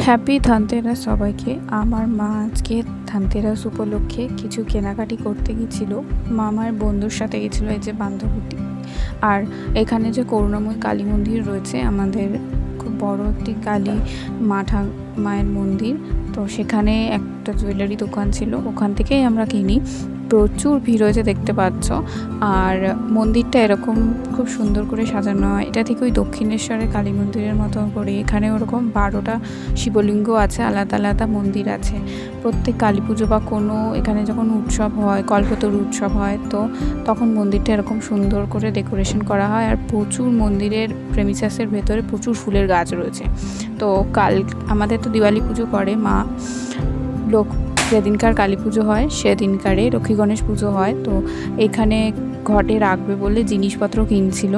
Happy Dhanteras সবাইকে। আমার মা আজকে ধনতেরাস উপলক্ষে কিছু কেনাকাটি করতে গেছিল। মা আমার বন্ধুর সাথে গেছিলো, এই যে বান্ধবীটি। আর এখানে যে করুণাময়ী কালী মন্দির রয়েছে, আমাদের খুব বড় একটি কালী মায়ের মন্দির, তো সেখানে একটা জুয়েলারি দোকান ছিল, ওখান থেকেই আমরা কিনি। প্রচুর ভিড় হয়েছে দেখতে পাচ্ছ। আর মন্দিরটা এরকম খুব সুন্দর করে সাজানো হয়। এটা ঠিক ওই দক্ষিণেশ্বরের কালী মন্দিরের মতো করে এখানে ওরকম 12টা শিবলিঙ্গ আছে, আলাদা আলাদা মন্দির আছে। প্রত্যেক কালী পুজো বা কোনো এখানে যখন উৎসব হয়, কল্পতরু উৎসব হয়, তো তখন মন্দিরটা এরকম সুন্দর করে ডেকোরেশন করা হয়। আর প্রচুর মন্দিরের প্রেমিসাসের ভেতরে প্রচুর ফুলের গাছ রয়েছে। তো আমাদের তো দিওয়ালি পুজো করে মা, যেদিনকার কালী পুজো হয় সেদিনকারে লক্ষ্মী গণেশ পুজো হয়। তো এখানে ঘটে রাখবে বলে জিনিসপত্র কিনছিল,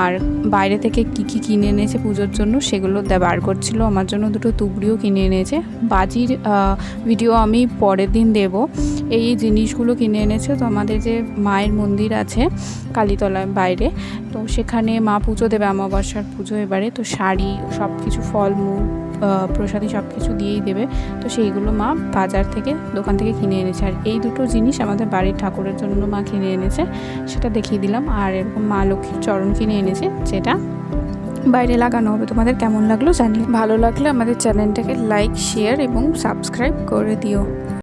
আর বাইরে থেকে কী কিনে এনেছে পুজোর জন্য সেগুলো বার করছিল। আমার জন্য দুটো তুবড়িও কিনে এনেছে। বাজির ভিডিও আমি পরের দিন দেব। এই জিনিসগুলো কিনে এনেছে। তো আমাদের যে মায়ের মন্দির আছে কালীতলায় বাইরে, তো সেখানে মা পুজো দেবে, অমাবস্যার পুজো এবারে। তো শাড়ি, সব কিছু ফলমূল, প্রসাদী সব কিছু দিয়েই দেবে। তো সেইগুলো মা বাজার থেকে, দোকান থেকে কিনে এনেছে। আর এই দুটো জিনিস আমাদের বাড়ির ঠাকুরের জন্য মা কিনে এনেছে, সেটা দেখিয়ে দিলাম। আর এরকম মা লক্ষ্মীর চরণ কিনে এনেছে, যেটা বাইরে লাগানো হবে। তোমাদের কেমন লাগলো জানিও। ভালো লাগলে আমাদের চ্যানেলটাকে লাইক, শেয়ার এবং সাবস্ক্রাইব করে দিও।